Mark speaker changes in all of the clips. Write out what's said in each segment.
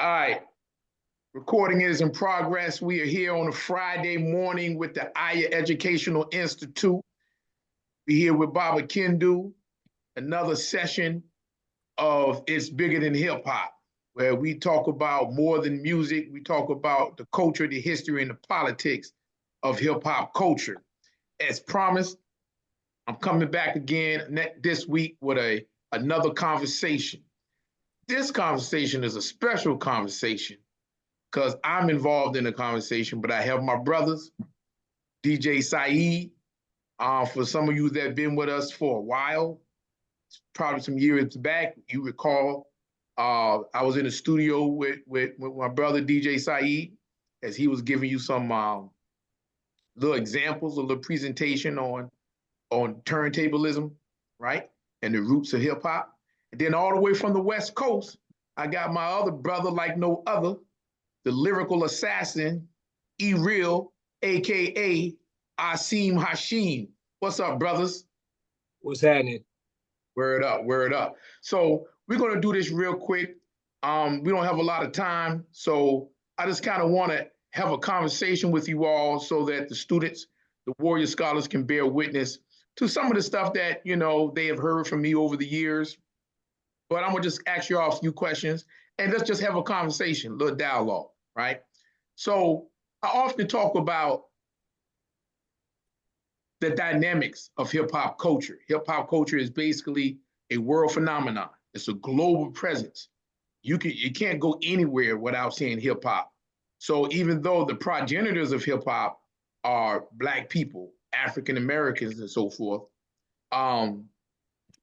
Speaker 1: All right, recording is in progress. We are here on a Friday morning with the Aya Educational Institute. We're here with Baba Kendu, another session of It's Bigger Than Hip Hop, where we talk about more than music. We talk about the culture, the history, and the politics of hip hop culture. As promised, I'm coming back again this week with another conversation. This conversation is a special conversation because I'm involved in the conversation, but I have my brothers, DJ Saeed. For some of you that have been with us for a while, probably some years back, you recall I was in the studio with my brother DJ Saeed as he was giving you some little examples, a little presentation on turntablism, right? And the roots of hip hop. And then all the way from the West Coast, I got my other brother like no other, the lyrical assassin, E-Real, AKA Asim Hashim. What's up, brothers?
Speaker 2: What's happening?
Speaker 1: Word up, word up. So we're gonna do this real quick. We don't have a lot of time, so I just kind of want to have a conversation with you all so that the students, the Warrior Scholars, can bear witness to some of the stuff that they have heard from me over the years. But I'm gonna just ask you all a few questions and let's just have a conversation, a little dialogue, right? So I often talk about the dynamics of hip hop culture. Hip hop culture is basically a world phenomenon. It's a global presence. You can't go anywhere without seeing hip hop. So even though the progenitors of hip hop are Black people, African Americans, and so forth,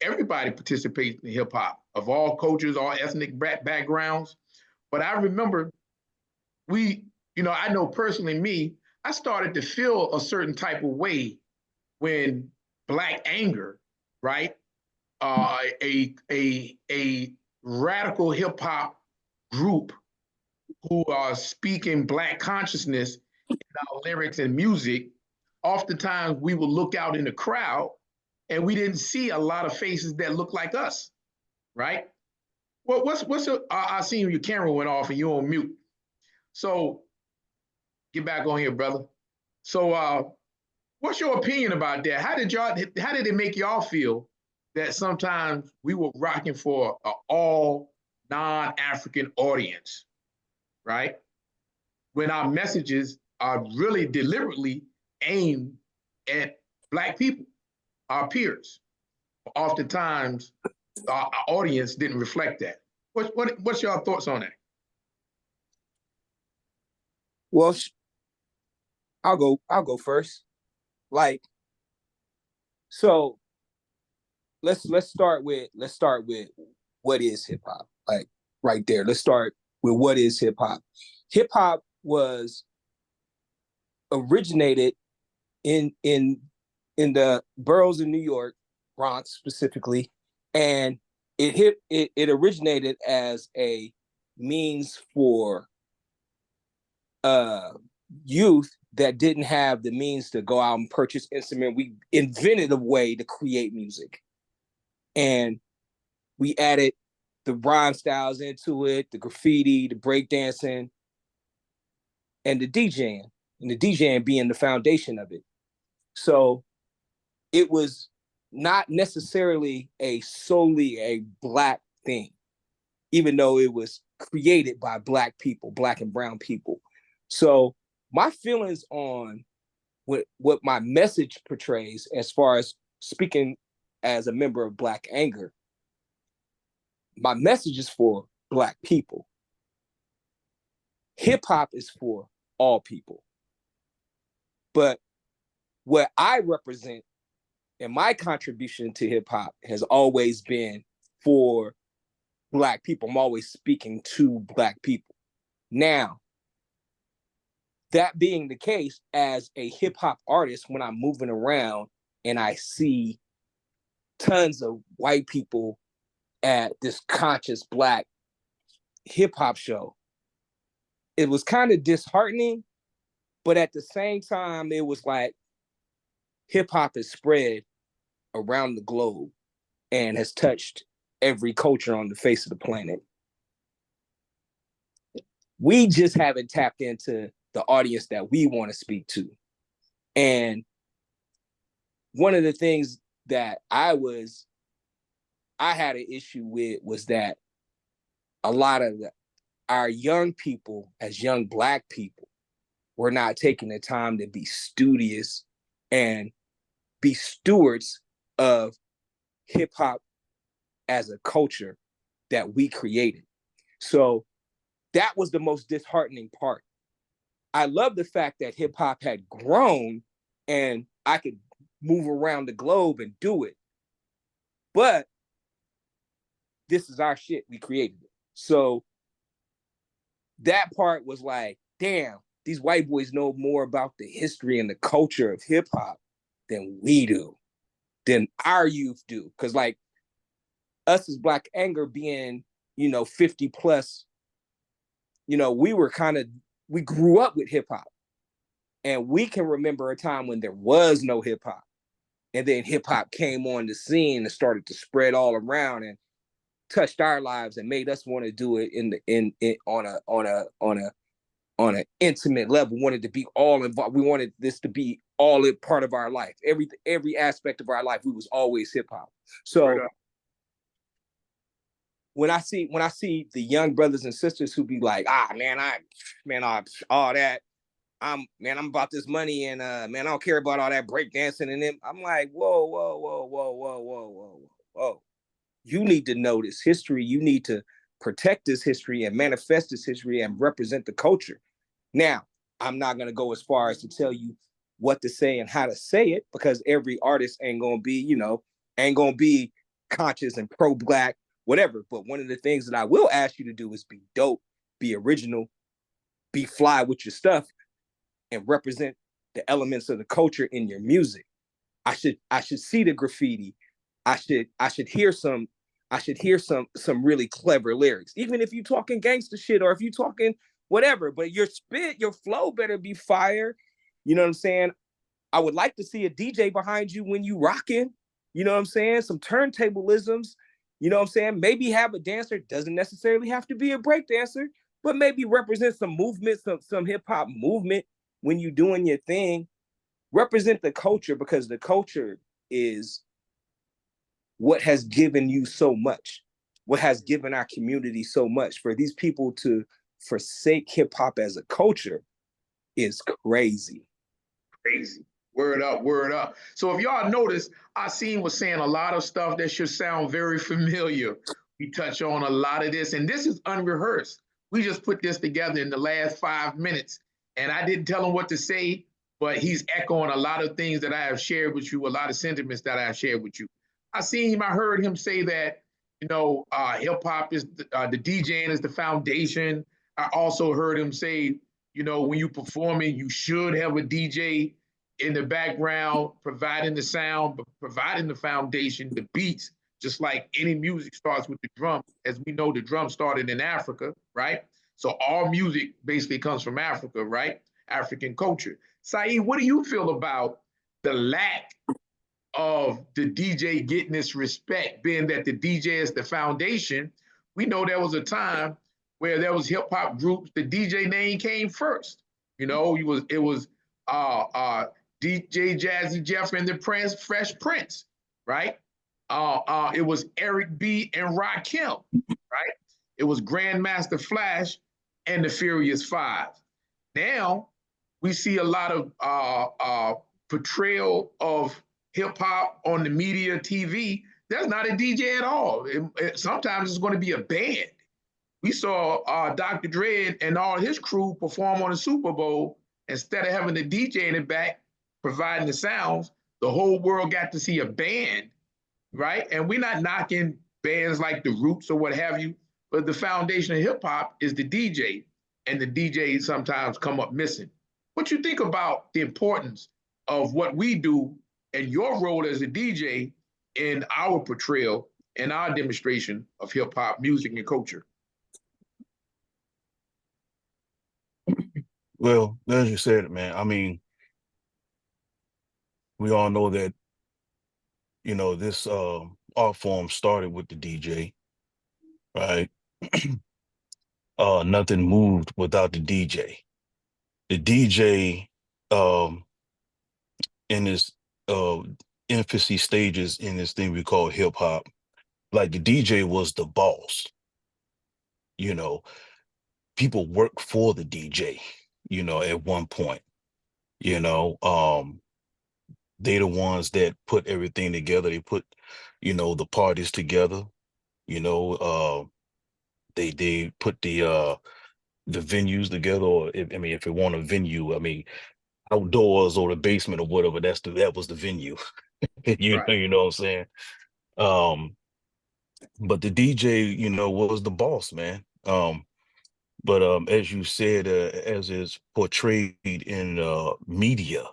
Speaker 1: everybody participates in hip hop of all cultures, all ethnic backgrounds. But I remember I know personally me, I started to feel a certain type of way when Black Anger, right? A radical hip hop group who are speaking Black consciousness in our lyrics and music. Oftentimes we will look out in the crowd and we didn't see a lot of faces that look like us, right? Well, I seen your camera went off and you're on mute. So get back on here, brother. So what's your opinion about that? How did it make y'all feel that sometimes we were rocking for an all non-African audience, right? When our messages are really deliberately aimed at Black people, our peers. Oftentimes, our audience didn't reflect that. What's your thoughts on that?
Speaker 2: Well, I'll go first. So let's start with what is hip hop. Like right there. Let's start with what is hip hop. Hip hop was originated in the boroughs of New York, Bronx specifically, and it originated as a means for youth that didn't have the means to go out and purchase instrument. We invented a way to create music, and we added the rhyme styles into it, the graffiti, the breakdancing, and the DJing, and the DJing being the foundation of it. So it was not necessarily solely a Black thing, even though it was created by Black people, Black and brown people. So my feelings on what my message portrays, as far as speaking as a member of Black Anger, my message is for Black people. Hip hop is for all people. But what I represent and my contribution to hip hop has always been for Black people. I'm always speaking to Black people. Now, that being the case, as a hip hop artist, when I'm moving around and I see tons of white people at this conscious Black hip hop show, it was kind of disheartening, but at the same time, it was like hip hop is spread around the globe and has touched every culture on the face of the planet. We just haven't tapped into the audience that we want to speak to. And one of the things that I had an issue with was that a lot of our young people, as young Black people, were not taking the time to be studious and be stewards of hip hop as a culture that we created. So that was the most disheartening part. I love the fact that hip hop had grown and I could move around the globe and do it. But this is our shit. We created it. So that part was like, damn, these white boys know more about the history and the culture of hip hop than we do, than our youth do. Because like us as Black Anger being, 50 plus, we grew up with hip hop. And we can remember a time when there was no hip hop. And then hip hop came on the scene and started to spread all around and touched our lives and made us want to do it on an intimate level. Wanted to be all involved. We wanted this to be all a part of our life. Every aspect of our life, we was always hip hop. So when I see the young brothers and sisters who be like, all that, I'm about this money and I don't care about all that breakdancing and them. I'm like, whoa. You need to know this history. You need to protect this history and manifest this history and represent the culture. Now, I'm not going to go as far as to tell you what to say and how to say it, because every artist ain't going to be conscious and pro-Black, whatever. But one of the things that I will ask you to do is be dope, be original, be fly with your stuff, and represent the elements of the culture in your music. I should see the graffiti. I should hear some really clever lyrics, even if you talking gangster shit or if you talking whatever. But your spit, your flow better be fire. You know what I'm saying? I would like to see a DJ behind you when you rocking. You know what I'm saying? Some turntablisms. You know what I'm saying? Maybe have a dancer. Doesn't necessarily have to be a break dancer, but maybe represent some movement, some hip hop movement when you doing your thing. Represent the culture, because the culture is what has given you so much, what has given our community so much. For these people to forsake hip hop as a culture is crazy.
Speaker 1: Crazy. Word up, word up. So if y'all notice, Asim was saying a lot of stuff that should sound very familiar. We touch on a lot of this, and this is unrehearsed. We just put this together in the last 5 minutes, and I didn't tell him what to say, but he's echoing a lot of things that I have shared with you, a lot of sentiments that I have shared with you. I heard him say that, hip hop is the DJing is the foundation. I also heard him say, when you performing, you should have a DJ in the background, providing the sound, but providing the foundation, the beats, just like any music starts with the drum. As we know, the drum started in Africa, right? So all music basically comes from Africa, right? African culture. Saeed, what do you feel about the lack of the DJ getting this respect, being that the DJ is the foundation? We know there was a time where there was hip hop groups, the DJ name came first. It was DJ Jazzy Jeff and the Fresh Prince, right? It was Eric B and Rakim, right? It was Grandmaster Flash and the Furious Five. Now we see a lot of portrayal of hip hop on the media, TV. There's not a DJ at all. Sometimes it's going to be a band. We saw Dr. Dre and all his crew perform on the Super Bowl. Instead of having the DJ in the back providing the sounds, the whole world got to see a band, right? And we're not knocking bands like the Roots or what have you, but the foundation of hip hop is the DJ, and the DJs sometimes come up missing. What you think about the importance of what we do and your role as a DJ in our portrayal and our demonstration of hip hop music and culture?
Speaker 3: Well, as you said, man, I mean, we all know that, this art form started with the DJ, right? nothing moved without the DJ. The DJ, um, in his uh infancy stages in this thing we call hip hop, like the DJ was the boss. You know, people work for the DJ, at one point, you know. They the ones that put everything together. They put, the parties together, you know, they put the venues together, or if it want a venue, outdoors or the basement or whatever, that was the venue.
Speaker 1: Right.
Speaker 3: You know what I'm saying? Um, but the DJ, was the boss, man. But as you said, as is portrayed in media,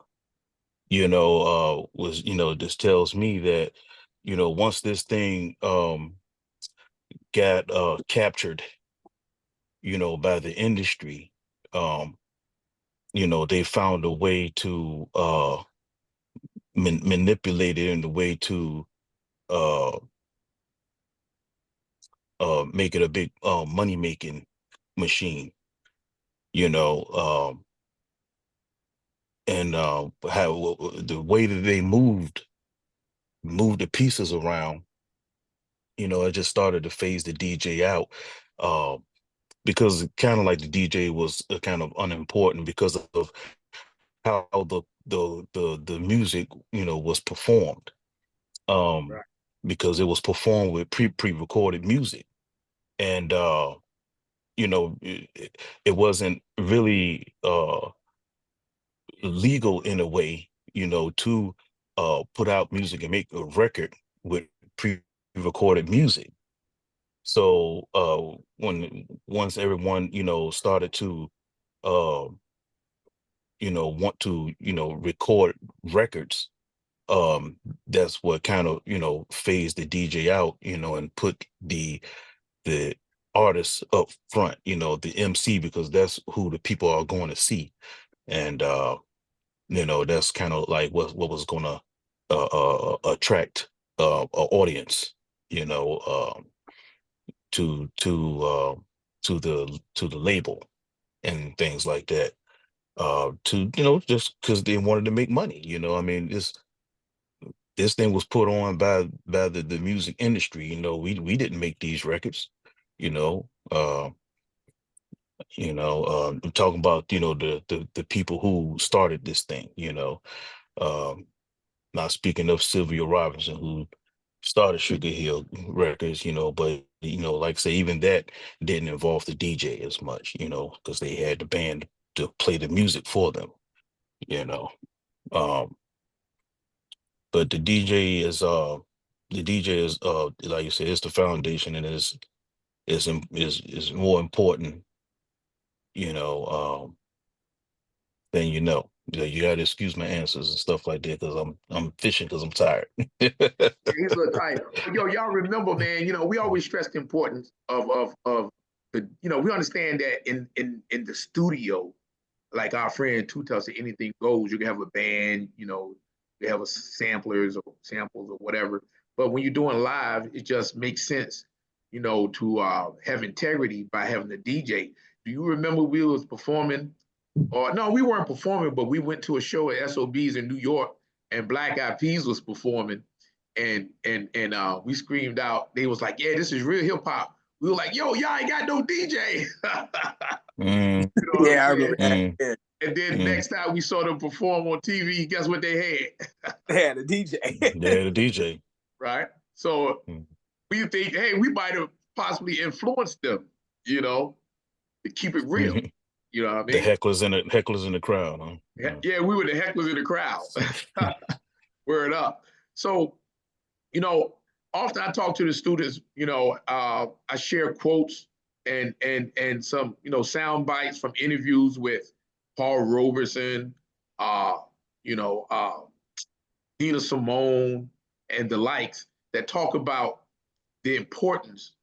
Speaker 3: was, this tells me that, once this thing got captured, by the industry, um, they found a way to manipulate it in the way to uh make it a big money making machine, you know, and how the way that they moved the pieces around, it just started to phase the DJ out, uh, because kind of like the DJ was kind of unimportant because of how the music, was performed, um,
Speaker 1: Right.
Speaker 3: because it was performed with pre-recorded music, and it wasn't really legal in a way, to put out music and make a record with pre-recorded music. So when once everyone, started to uh, want to, record records, that's what kind of, phased the DJ out, and put the artists up front, the MC, because that's who the people are going to see. And that's kind of like what was gonna attract a audience, you know, to to the label and things like that. To just because they wanted to make money. This thing was put on by the music industry. We didn't make these records. You know, uh, I'm talking about the people who started this thing. Um, Not speaking of Sylvia Robinson, who started Sugar Hill Records, but like I say, even that didn't involve the DJ as much, because they had the band to play the music for them, you know. Um, but the DJ is like you said, it's the foundation, and is more important, you know, than you know. You gotta excuse my answers and stuff like that because I'm fishing because I'm tired.
Speaker 1: Yeah, he's a little tight. But yo, y'all remember, man, we always stress the importance of the, we understand that in the studio, like our friend Two tells us, anything goes. You can have a band, you have a samplers or samples or whatever. But when you're doing live, it just makes sense, to have integrity by having the DJ. Do you remember we was performing? Or no, we weren't performing, but we went to a show at SOBs in New York, and Black Eyed Peas was performing, and we screamed out. They was like, "Yeah, this is real hip hop." We were like, "Yo, y'all ain't got no DJ."
Speaker 3: Mm,
Speaker 1: You know what I'm
Speaker 2: Yeah, I
Speaker 1: saying?
Speaker 2: remember that.
Speaker 3: mm,
Speaker 2: Yeah,
Speaker 1: And then
Speaker 3: mm.
Speaker 1: next time we saw them perform on TV, guess what they had?
Speaker 2: yeah, the DJ.
Speaker 3: Yeah, the DJ.
Speaker 1: Right? So
Speaker 3: Mm.
Speaker 1: we think, hey, we might have possibly influenced them, you know, to keep it real.
Speaker 3: Mhm.
Speaker 1: You know what I
Speaker 3: The
Speaker 1: mean?
Speaker 3: hecklers in the crowd, huh?
Speaker 1: Yeah, yeah, we were the hecklers in the crowd. Word up. So, you know, often I talk to the students, I share quotes and some, sound bites from interviews with Paul Robeson, uh, you know, uh, Nina Simone, and the likes that talk about the importance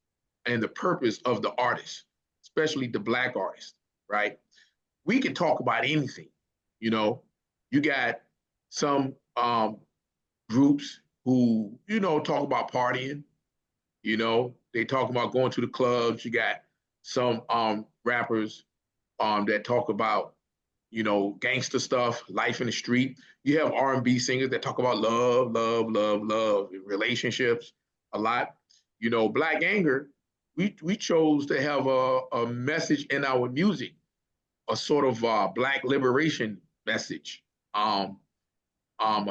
Speaker 1: and the purpose of the artist, especially the Black artist, right? We can talk about anything, you know. You got some groups who, talk about partying, they talk about going to the clubs. You got some rappers that talk about, you know, gangster stuff, life in the street. You have R&B singers that talk about love, love, love, love, relationships a lot. You know, Black Anger, we chose to have a message in our music, a sort of Black liberation message, a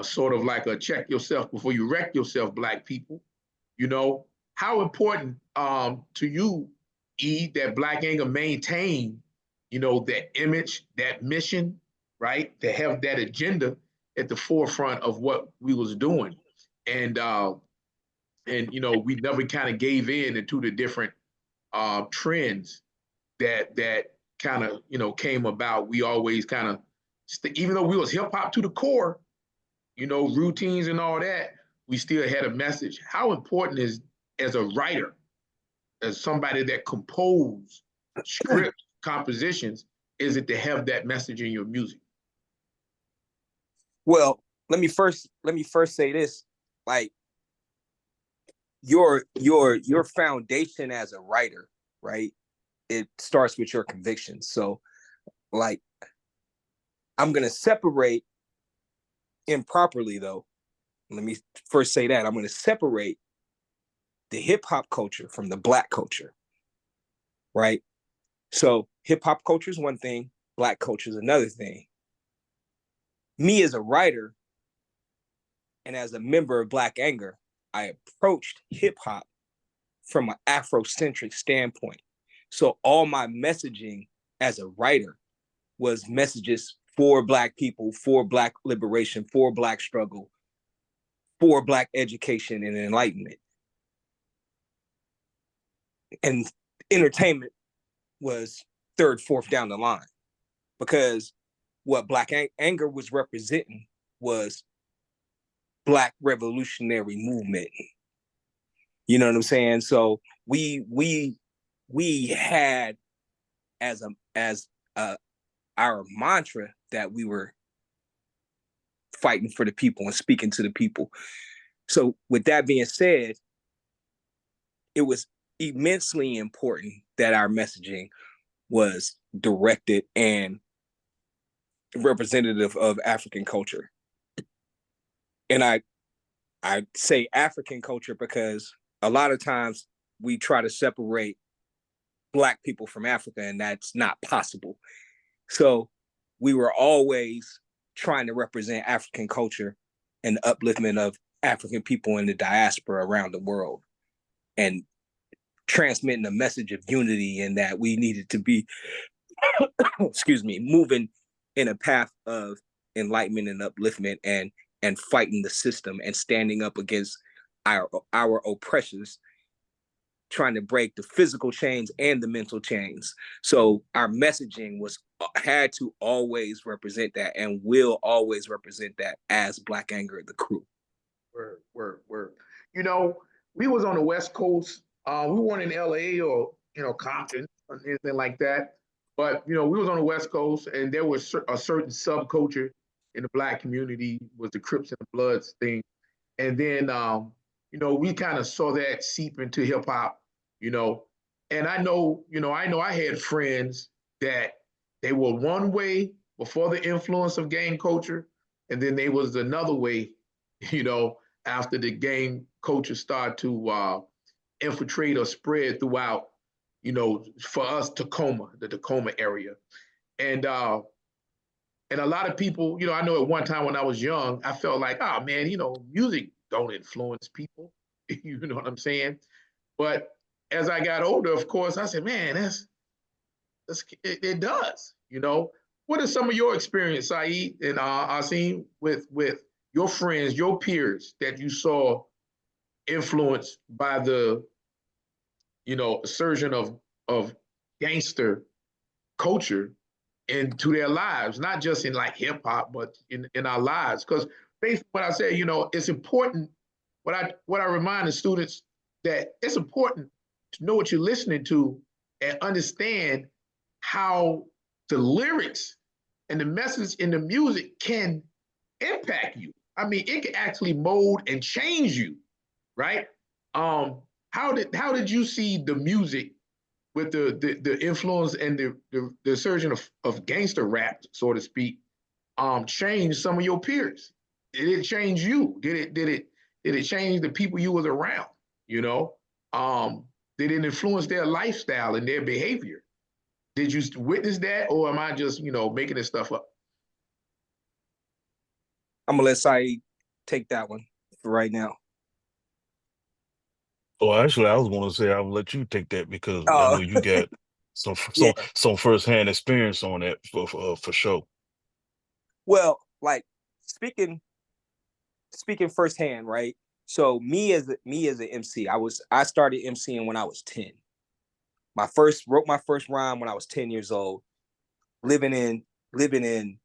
Speaker 1: sort of like a check yourself before you wreck yourself, Black people. You know, how important to you, E, that Black Anger maintain, you know, that image, that mission, right? To have that agenda at the forefront of what we was doing. And you know, we never kind of gave in into the different trends that kind of, you know, came about. We always kind of, even though we was hip hop to the core, you know, routines and all that, we still had a message. How important is, as a writer, as somebody that compose scripts, compositions, is it to have that message in your music?
Speaker 2: Well, let me first say this. Like, your foundation as a writer, right? It starts with your convictions. So, like, I'm gonna separate improperly, though. Let me first say that I'm gonna separate the hip hop culture from the Black culture, right? So hip hop culture is one thing, Black culture is another thing. Me as a writer and as a member of Black Anger, I approached hip hop from an Afrocentric standpoint. So all my messaging as a writer was messages for Black people, for Black liberation, for Black struggle, for Black education and enlightenment. And entertainment was third, fourth down the line, because what Black Anger was representing was Black revolutionary movement. You know what I'm saying? So we had as our mantra that we were fighting for the people and speaking to the people. So with that being said, it was immensely important that our messaging was directed and representative of African culture. And I say African culture because a lot of times we try to separate Black people from Africa, and that's not possible. So we were always trying to represent African culture and the upliftment of African people in the diaspora around the world, and transmitting a message of unity, and that we needed to be, excuse me, moving in a path of enlightenment and upliftment, and fighting the system and standing up against our oppressors, trying to break the physical chains and the mental chains. So our messaging had to always represent that, and will always represent that as Black Anger, the crew.
Speaker 1: Word. You know, we was on the West Coast. We weren't in LA or, you know, Compton or anything like that. But, you know, we was on the West Coast, and there was a certain subculture in the Black community, was the Crips and the Bloods thing. And then, you know, we kind of saw that seep into hip hop, you know. And I know I had friends that they were one way before the influence of gang culture, and then they was another way, you know, after the gang culture started to infiltrate or spread throughout, you know, for us, the Tacoma area. And a lot of people, you know, I know at one time when I was young, I felt like, oh man, you know, music don't influence people. You know what I'm saying? But as I got older, of course, I said, man, it does. You know, what are some of your experience, Saeed and Asim, with your friends, your peers that you saw influenced by the, you know, surgeon of gangster culture into their lives, not just in like hip hop, but in our lives? Because based on what I say, you know, it's important. What I remind the students, that it's important to know what you're listening to and understand how the lyrics and the message in the music can impact you. I mean, it can actually mold and change you, right? How did you see the music with the influence and the surging of gangster rap, so to speak, change some of your peers? Did it change you? Did it change the people you was around? You know, did it influence their lifestyle and their behavior? Did you witness that, or am I just making this stuff up?
Speaker 2: I'm gonna let Saeed take that one for right now.
Speaker 3: Well, actually, I was going to say I'll let you take that because I
Speaker 2: Oh,
Speaker 3: know you got
Speaker 2: yeah.
Speaker 3: some firsthand experience on that for sure.
Speaker 2: Well, like speaking firsthand, right? So me as an MC, I started MCing when I was 10. Wrote my first rhyme when I was 10 years old, living in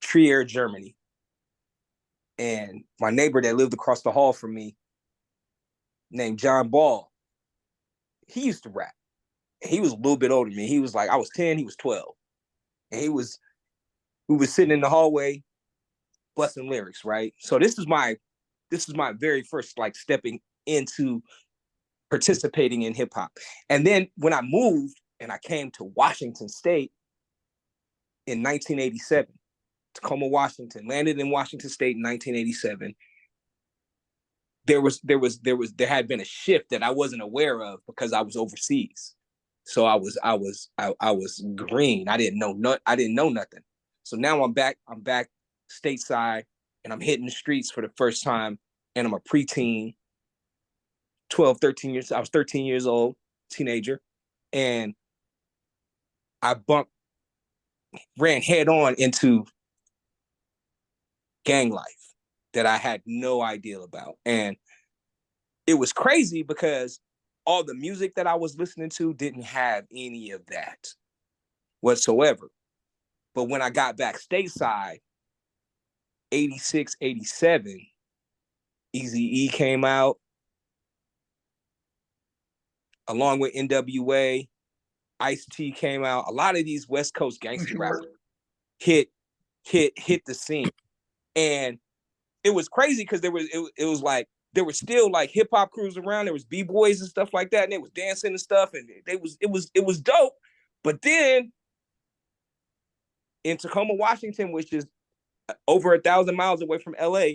Speaker 2: Trier, Germany. And my neighbor that lived across the hall from me, named John Ball, he used to rap. He was a little bit older than me. He was like, I was 10, he was 12. And we was sitting in the hallway busting lyrics, right? So this is my very first like stepping into participating in hip hop. And then when I moved and I came to Washington State in 1987, Tacoma, Washington, landed in Washington State in 1987. There had been a shift that I wasn't aware of because I was overseas. So I was green. I didn't know nothing. So now I'm back stateside and I'm hitting the streets for the first time, and I'm a preteen, 12, 13 years. I was 13 years old, teenager, and I ran head on into gang life that I had no idea about. And it was crazy because all the music that I was listening to didn't have any of that whatsoever. But when I got back stateside, 86, 87, Eazy-E came out along with NWA. Ice-T came out. A lot of these West Coast gangster rappers hit the scene. And it was crazy because it was like there were still like hip hop crews around. There was B-boys and stuff like that, and they was dancing and stuff, and it was dope. But then in Tacoma, Washington, which is over 1,000 miles away from LA,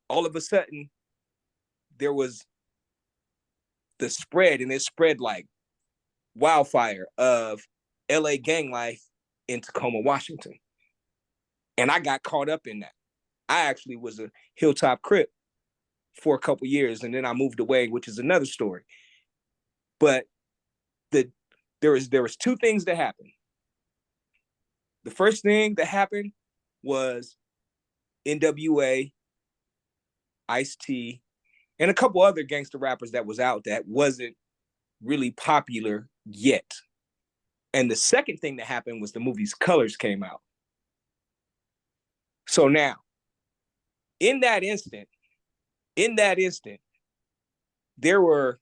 Speaker 2: all of a sudden there was the spread, and it spread like wildfire of LA gang life in Tacoma, Washington. And I got caught up in that. I actually was a Hilltop Crip for a couple years, and then I moved away, which is another story. But there was two things that happened. The first thing that happened was NWA, Ice-T, and a couple other gangster rappers that was out that wasn't really popular yet. And the second thing that happened was the movie's Colors came out. So now, in that instant, there were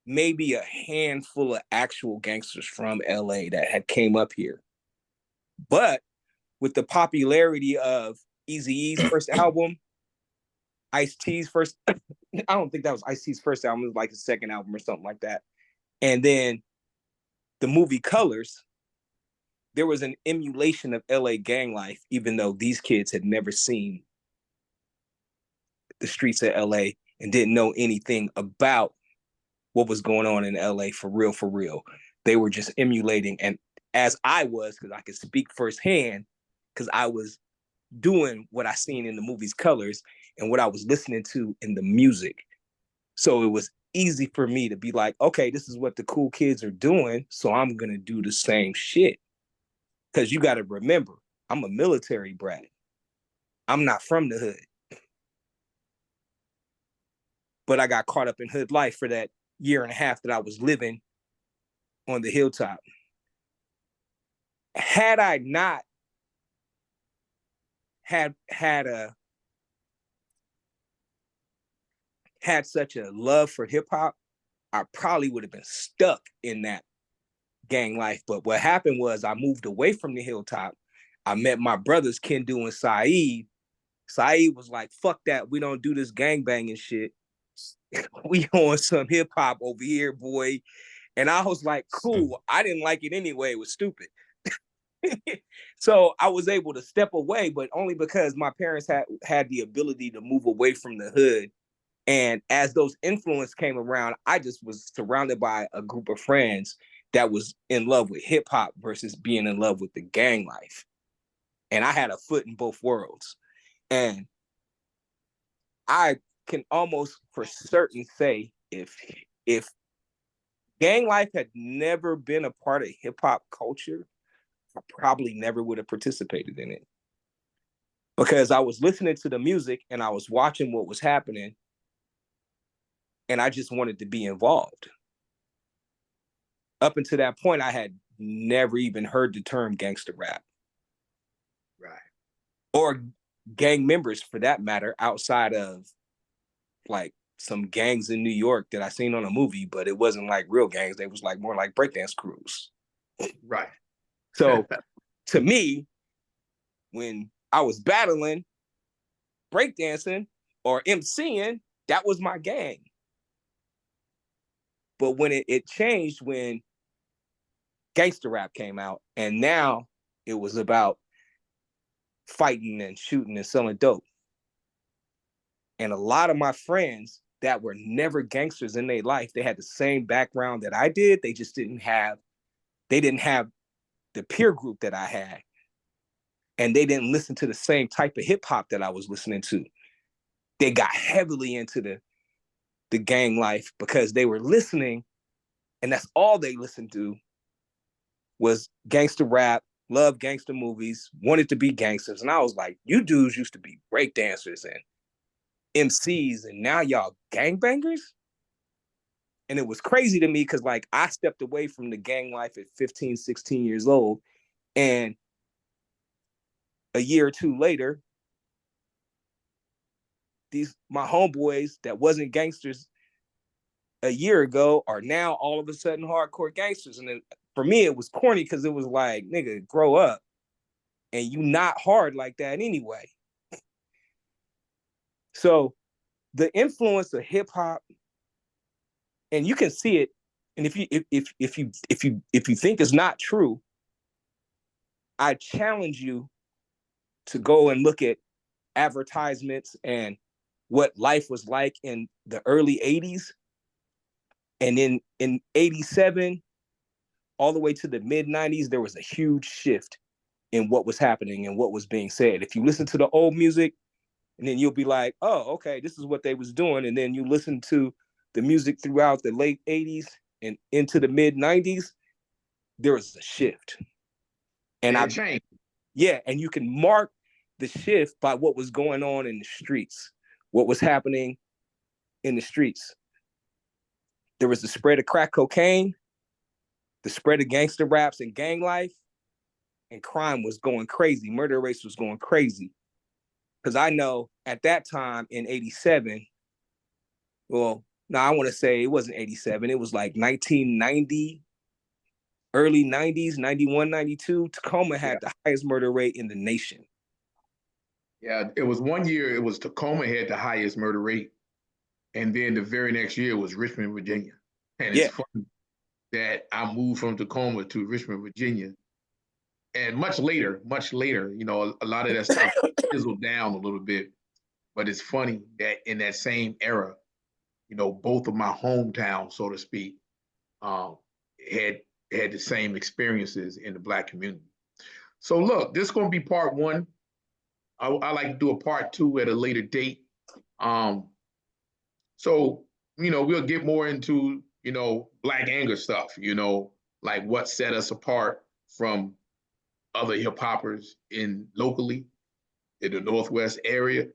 Speaker 2: maybe a handful of actual gangsters from LA that had came up here. But with the popularity of Eazy-E's first album, Ice-T's first, I don't think that was Ice-T's first album, it was like his second album or something like that. And then the movie Colors, there was an emulation of LA gang life, even though these kids had never seen the streets of LA and didn't know anything about what was going on in LA for real. They were just emulating. And as I was, because I could speak firsthand, because I was doing what I seen in the movie's Colors and what I was listening to in the music. So it was easy for me to be like, okay, this is what the cool kids are doing, so I'm going to do the same shit. Because you got to remember, I'm a military brat. I'm not from the hood. But I got caught up in hood life for that year and a half that I was living on the hilltop. Had I not had such a love for hip hop, I probably would have been stuck in that gang life. But what happened was I moved away from the hilltop. I met my brothers, Kendu and Saeed. Saeed was like, fuck that. We don't do this gang banging shit. We on some hip hop over here, boy. And I was like, cool. I didn't like it anyway. It was stupid. So I was able to step away, but only because my parents had the ability to move away from the hood. And as those influences came around, I just was surrounded by a group of friends that was in love with hip hop versus being in love with the gang life. And I had a foot in both worlds. And I can almost for certain say if gang life had never been a part of hip hop culture, I probably never would have participated in it. Because I was listening to the music and I was watching what was happening, and I just wanted to be involved. Up until that point, I had never even heard the term gangster rap.
Speaker 1: Right.
Speaker 2: Or gang members for that matter, outside of like some gangs in New York that I seen on a movie, but it wasn't like real gangs. They was like more like breakdance crews.
Speaker 1: Right.
Speaker 2: So to me, when I was battling, breakdancing, or MCing, that was my gang. But when it changed when gangster rap came out, and now it was about fighting and shooting and selling dope. And a lot of my friends that were never gangsters in their life, they had the same background that I did. They just didn't have the peer group that I had. And they didn't listen to the same type of hip hop that I was listening to. They got heavily into the gang life because they were listening, and that's all they listened to was gangster rap, loved gangster movies, wanted to be gangsters. And I was like, you dudes used to be breakdancers and MCs, and now y'all gangbangers? And it was crazy to me because like I stepped away from the gang life at 15, 16 years old. And a year or two later, my homeboys that wasn't gangsters a year ago are now all of a sudden hardcore gangsters. And then for me, it was corny because it was like, nigga, grow up. And you not hard like that anyway. So the influence of hip hop, and you can see it. And if you think it's not true, I challenge you to go and look at advertisements and what life was like in the early 80s. And in 87, all the way to the mid 90s, there was a huge shift in what was happening and what was being said. If you listen to the old music, and then you'll be like, oh, okay, this is what they was doing. And then you listen to the music throughout the late 80s and into the mid 90s, there was a shift. And I changed. Yeah, and you can mark the shift by what was going on in the streets, what was happening in the streets. There was the spread of crack cocaine, the spread of gangster raps and gang life, and crime was going crazy. Murder rates was going crazy. Because I know at that time in 87, well, no, I want to say it wasn't 87. It was like 1990, early 90s, 91, 92. Tacoma had the highest murder rate in the nation.
Speaker 1: Yeah, it was one year, it was Tacoma had the highest murder rate. And then the very next year was Richmond, Virginia. And it's funny that I moved from Tacoma to Richmond, Virginia. And much later, you know, a lot of that stuff fizzled down a little bit. But it's funny that in that same era, you know, both of my hometowns, so to speak, had the same experiences in the Black community. So look, this is going to be part one. I like to do a part two at a later date. So, you know, we'll get more into, you know, Black anger stuff, you know, like what set us apart from other hip hoppers in locally in the Northwest area,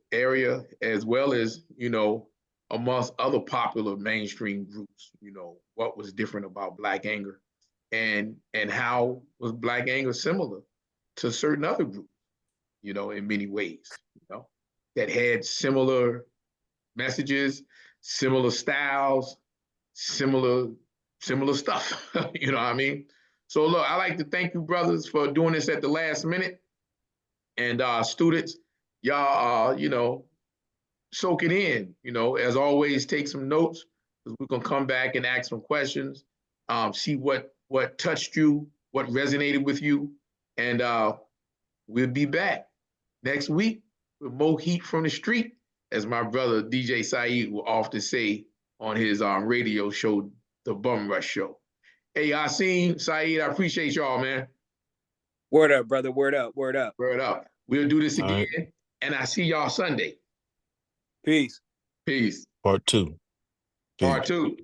Speaker 1: as well as, you know, amongst other popular mainstream groups, you know, what was different about Black anger and how was Black anger similar to certain other groups, you know, in many ways, you know, that had similar messages, similar styles, similar stuff, you know what I mean? So look, I like to thank you brothers for doing this at the last minute. And students, y'all, you know, soak it in. You know, as always, take some notes because we're gonna come back and ask some questions, see what touched you, what resonated with you, and we'll be back next week with more heat from the street, as my brother DJ Saeed will often say on his radio show, The Bum Rush Show. Hey, Yasin, Saeed, I appreciate y'all, man.
Speaker 2: Word up, brother. Word up. Word up.
Speaker 1: Word up. We'll do this
Speaker 3: All
Speaker 1: again,
Speaker 3: right.
Speaker 1: and I see y'all Sunday.
Speaker 2: Peace.
Speaker 1: Peace.
Speaker 3: Part 2.
Speaker 1: Part 2.